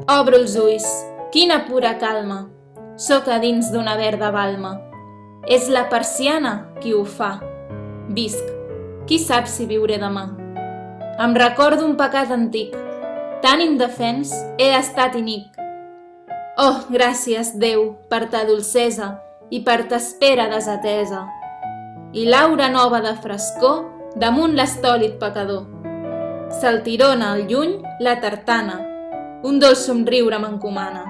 Obro els ulls, quina pura calma, sóc a dins d'una verda balma. És la persiana qui ho fa. Visc, qui sap si viuré demà. Em recordo un pecat antic, tan indefens he estat inic. Oh, gràcies, Déu, per ta dolcesa i per ta espera desatesa. I l'aura nova de frescor damunt l'estòlit pecador. Saltirona al lluny la tartana, un dolç somriure m'encomana.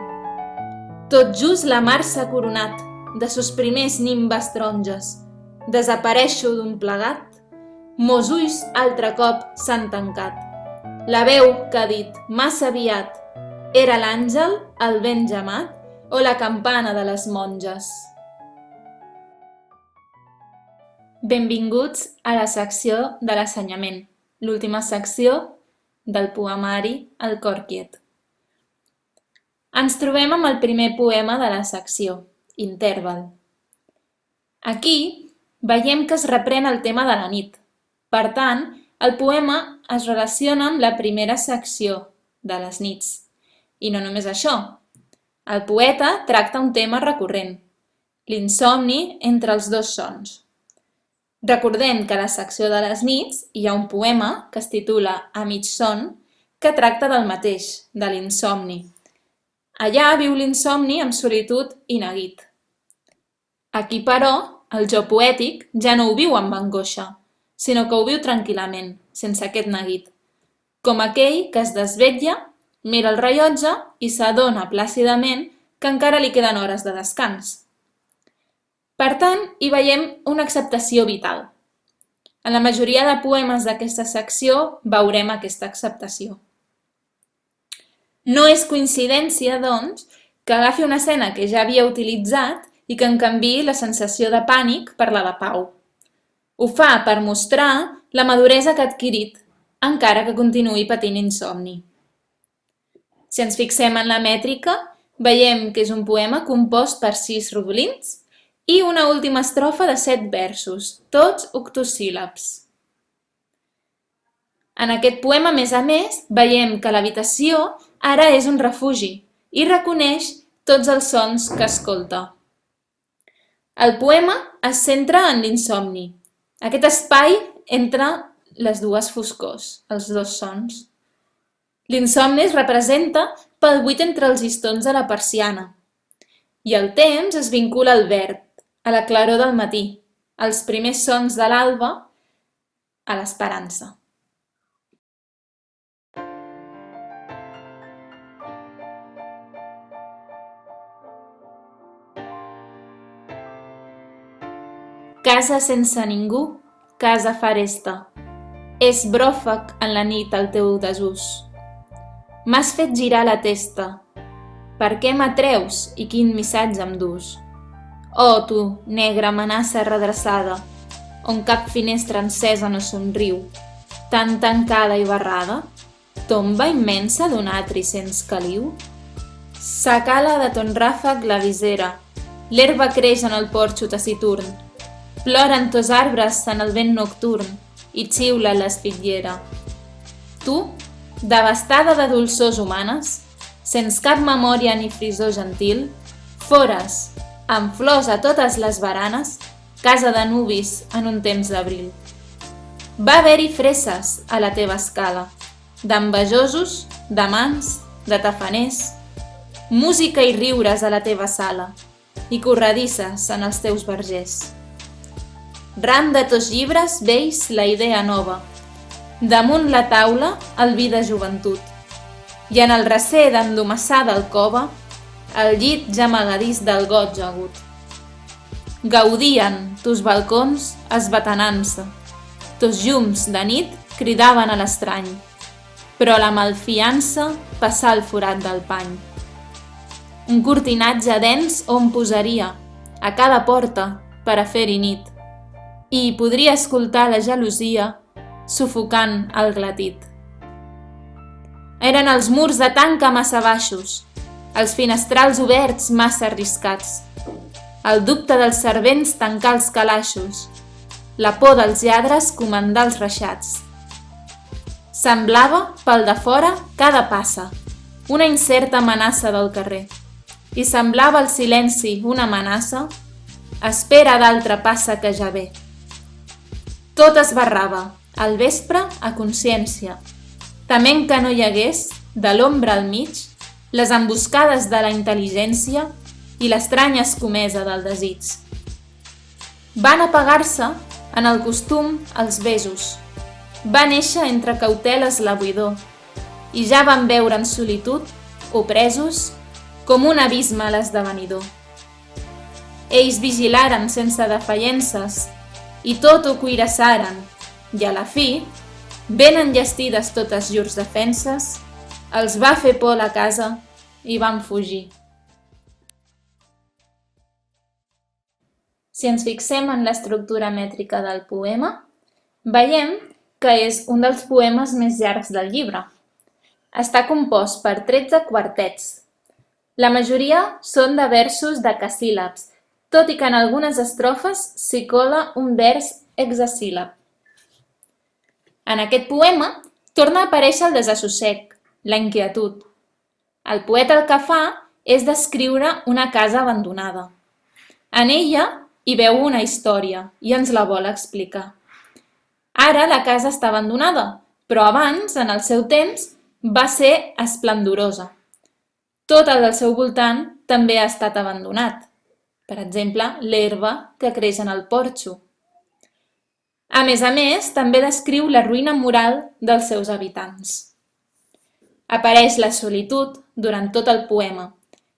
Tot just la mar s'ha coronat de sos primers nimbes taronges. Desapareixo d'un plegat, mos ulls altre cop s'han tancat. La veu que ha dit massa aviat era l'àngel, el ben gemat o la campana de les monges. Benvinguts a la secció de l'assenyament, l'última secció del poemari El cor quiet. Ens trobem amb el primer poema de la secció, Interval. Aquí veiem que es reprèn el tema de la nit. Per tant, el poema es relaciona amb la primera secció de les nits. I no només això. El poeta tracta un tema recurrent, l'insomni entre els dos sons. Recordem que a la secció de les nits hi ha un poema que es titula A mig son, que tracta del mateix, de l'insomni. Allà viu l'insomni amb solitud i neguit. Aquí, però, el jo poètic ja no ho viu amb angoixa, sinó que ho viu tranquil·lament, sense aquest neguit. Com aquell que es desvetlla, mira el rellotge i s'adona plàcidament que encara li queden hores de descans. Per tant, hi veiem una acceptació vital. En la majoria de poemes d'aquesta secció veurem aquesta acceptació. No és coincidència, doncs, que agafi una escena que ja havia utilitzat i que en canviï la sensació de pànic per la de pau. Ho fa per mostrar la maduresa que ha adquirit, encara que continuï patint insomni. Si ens fixem en la mètrica, veiem que és un poema compost per 6 rodolins i una última estrofa de 7 versos, tots octosíl·labs. En aquest poema, a més, veiem que l'habitació ara és un refugi i reconeix tots els sons que escolta. El poema es centra en l'insomni, aquest espai entre les dues foscors, els dos sons. L'insomni es representa pel buit entre els llistons de la persiana i el temps es vincula al verd, a la claror del matí, als primers sons de l'alba, a l'esperança. Casa sense ningú, casa faresta. És bròfec en la nit el teu desús. M'has fet girar la testa. Per què m'atreus i quin missatge em dus? Oh, tu, negra amenaça redreçada, on cap finestra encesa no somriu, tan tancada i barrada, tomba immensa d'un atri sens caliu? S'acala de ton ràfec la visera, l'herba creix en el porxo taciturn, ploren tos arbres en el vent nocturn i xiula l'espitllera. Tu, devastada de dolçors humanes, sens cap memòria ni frisor gentil, fores, amb flors a totes les baranes, casa de nuvis en un temps d'abril. Va haver-hi fresses a la teva escala, d'envejosos, d'amants, de tafaners, música i riures a la teva sala, i corredisses en els teus vergers. Ran de tos llibres vells la idea nova, damunt la taula el vi de joventut, i en el recer d'endomassada alcova el llit gemegadís del goig agut. Gaudien tus balcons esbatanant-se, tos llums de nit cridaven a l'estrany, però la malfiança passà el forat del pany. Un cortinatge dens on posaria a cada porta per a fer-hi nit, i podria escoltar la gelosia sufocant el glatit. Eren els murs de tanca massa baixos, els finestrals oberts massa arriscats, el dubte dels servents tancar els calaixos, la por dels lladres comandar els reixats. Semblava, pel de fora, cada passa, una incerta amenaça del carrer, i semblava el silenci una amenaça, espera d'altra passa que ja ve. Tot es barrava, al vespre a consciència, tement que no hi hagués, de l'ombra al mig, les emboscades de la intel·ligència i l'estranya escomesa del desig. Van apagar-se, en el costum, els besos. Va néixer entre cauteles la buidor, i ja van veure en solitud, opresos, com un abisme a l'esdevenidor. Ells vigilaren sense defallences, i tot ho cuirassaren, i a la fi, ben enllestides totes llurs defenses, els va fer por la casa i van fugir. Si ens fixem en l'estructura mètrica del poema, veiem que és un dels poemes més llargs del llibre. Està compost per 13 quartets. La majoria són de versos decasíl·labs, tot i que en algunes estrofes s'hi cola un vers hexasíl·lab. En aquest poema torna a aparèixer el desassossec, la inquietud. El poeta el que fa és descriure una casa abandonada. En ella hi veu una història i ens la vol explicar. Ara la casa està abandonada, però abans, en el seu temps, va ser esplendorosa. Tot el del seu voltant també ha estat abandonat. Per exemple, l'herba que creix en el porxo. A més, també descriu la ruïna moral dels seus habitants. Apareix la solitud durant tot el poema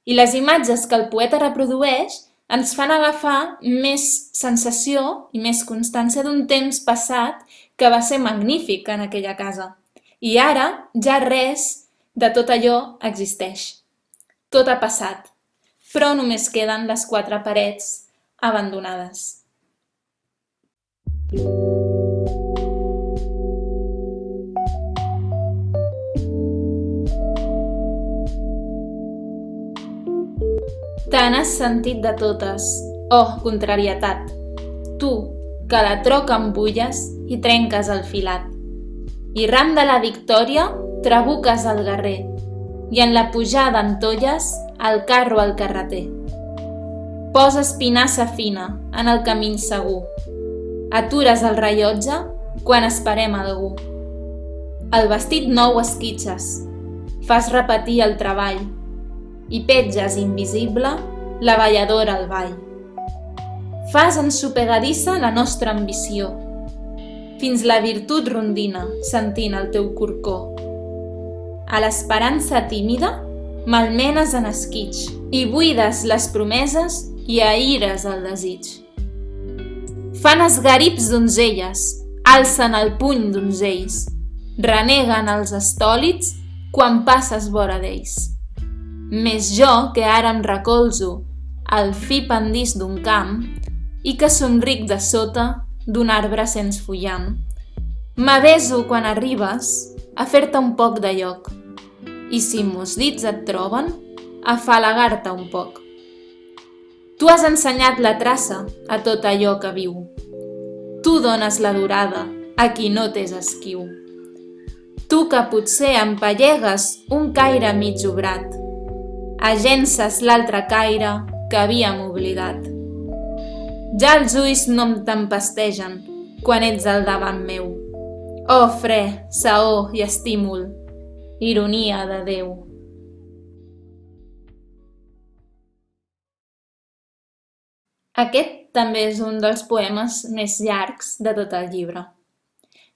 i les imatges que el poeta reprodueix ens fan agafar més sensació i més constància d'un temps passat que va ser magnífic en aquella casa. I ara ja res de tot allò existeix. Tot ha passat, però només queden les 4 parets abandonades. Te n'has sentit de totes, oh contrarietat, tu, que la troca embulles i trenques el filat, i ram de la victòria trabuques el guerrer, i en la pujada entolles el carro al carreter. Poses pinassa fina en el camí segur, atures el rellotge quan esperem algú. El vestit nou esquitxes, fas repetir el treball i petges invisible la balladora al ball. Fas ensopegadissa la nostra ambició, fins la virtut rondina sentint el teu corcó. A l'esperança tímida malmenes en esquitx i buides les promeses i aïres el desig. Fan esgarips donzelles, alcen el puny donzells, reneguen els estòlits quan passes vora d'ells. Més jo, que ara em recolzo al fi pendís d'un camp i que somric de sota d'un arbre sense fullam, m'aveso quan arribes a fer-te un poc de lloc i si mos dits et troben, a afalagar-te un poc. Tu has ensenyat la traça a tot allò que viu. Tu dones la durada a qui no t'és esquiu. Tu que potser empallegues un caire mig obrat, agences l'altre caire que havíem oblidat. Ja els ulls no em tempestegen quan ets al davant meu. Oh, fre, saó i estímul, ironia de Déu. Aquest també és un dels poemes més llargs de tot el llibre.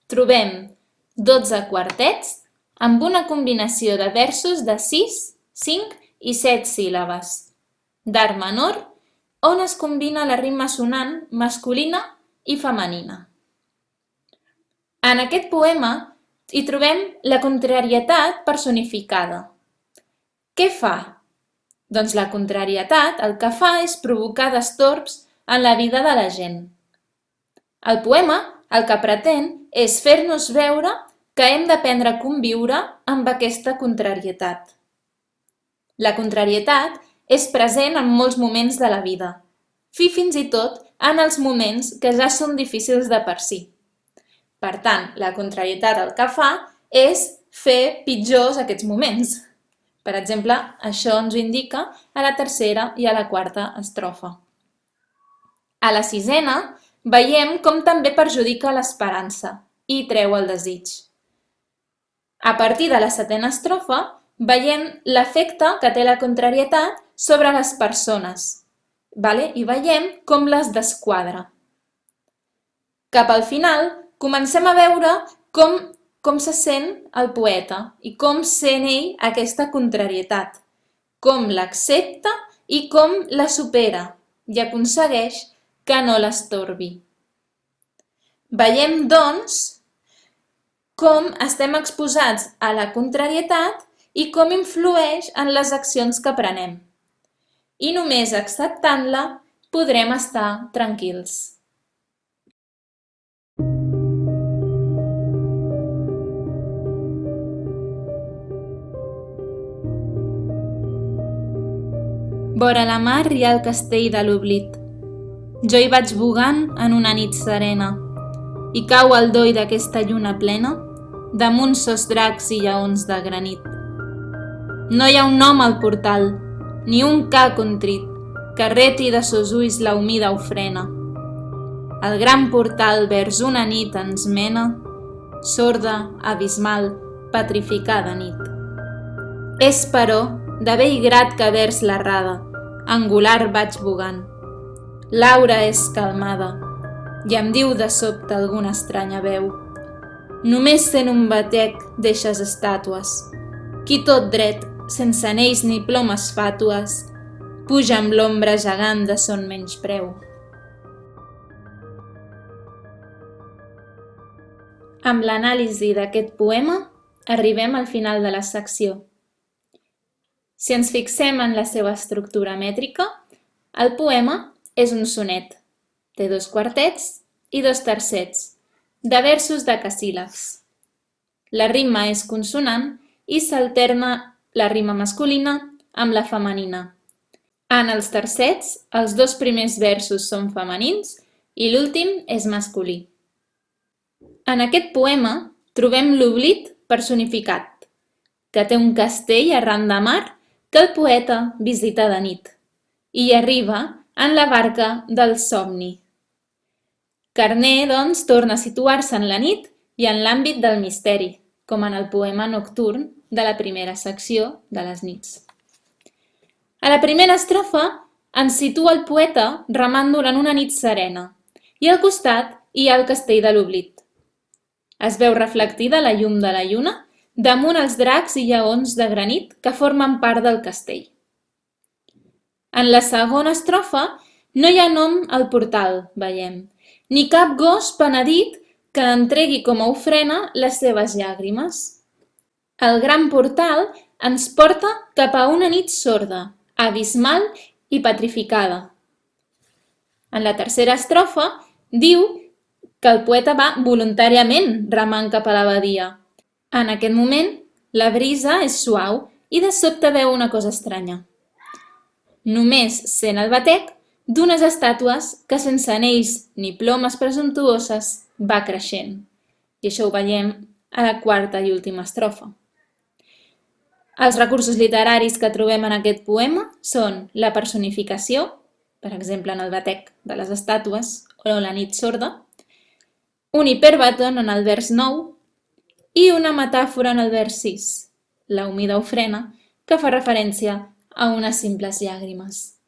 Trobem 12 quartets amb una combinació de versos de 6, 5 i 7 síl·labes, d'art menor, on es combina la rima sonant masculina i femenina. En aquest poema hi trobem la contrarietat personificada. Què fa? Doncs la contrarietat el que fa és provocar destorbs en la vida de la gent. El poema el que pretén és fer-nos veure que hem d'aprendre a conviure amb aquesta contrarietat. La contrarietat és present en molts moments de la vida, fins i tot en els moments que ja són difícils de per si. Per tant, la contrarietat el que fa és fer pitjors aquests moments. Per exemple, això ens ho indica a la tercera i a la quarta estrofa. A la sisena veiem com també perjudica l'esperança i treu el desig. A partir de la setena estrofa veiem l'efecte que té la contrarietat sobre les persones, i veiem com les desquadra. Cap al final comencem a veure com se sent el poeta i com sent ell aquesta contrarietat, com l'accepta i com la supera i aconsegueix que no l'estorbi. Veiem, doncs, com estem exposats a la contrarietat i com influeix en les accions que prenem. I només acceptant-la podrem estar tranquils. Vora la mar hi ha el castell de l'oblit. Jo hi vaig bugant en una nit serena, i cau el doll d'aquesta lluna plena damunt sos dracs i lleons de granit. No hi ha un nom al portal, ni un ca contrit, que reti de sos ulls la humida ofrena. El gran portal vers una nit ens mena, sorda, abismal, petrificada nit. És, però, de vell grat que vers l'errada, angular vaig bugant. L'aura és calmada i em diu de sobte alguna estranya veu. Només sent un batec d'eixes estàtues, qui tot dret, sense anells ni plomes fàtues, puja amb l'ombra gegant de son menyspreu. Amb l'anàlisi d'aquest poema arribem al final de la secció. Si ens fixem en la seva estructura mètrica, el poema és un sonet. Té 2 quartets i 2 tercets, de versos decasíl·labs. La rima és consonant i s'alterna la rima masculina amb la femenina. En els tercets, els 2 primers versos són femenins i l'últim és masculí. En aquest poema trobem l'oblit personificat, que té un castell arran de mar que el poeta visita de nit i hi arriba en la barca del somni. Carner, doncs, torna a situar-se en la nit i en l'àmbit del misteri, com en el poema nocturn de la primera secció de les nits. A la primera estrofa ens situa el poeta remant durant una nit serena i al costat hi ha el castell de l'oblit. Es veu reflectida la llum de la lluna damunt els dracs i lleons de granit que formen part del castell. En la segona estrofa no hi ha nom al portal, veiem, ni cap gos penedit que entregui com a ofrena les seves llàgrimes. El gran portal ens porta cap a una nit sorda, abismal i petrificada. En la tercera estrofa diu que el poeta va voluntàriament remant cap a la badia. En aquest moment, la brisa és suau i de sobte veu una cosa estranya. Només sent el batec d'unes estàtues que sense anells ni plomes presumptuoses va creixent. I això ho veiem a la quarta i última estrofa. Els recursos literaris que trobem en aquest poema són la personificació, per exemple en el batec de les estàtues o la nit sorda, un hiperbàton en el vers 9 i una metàfora en el vers 6, la humida ofrena, que fa referència a unes simples llàgrimes.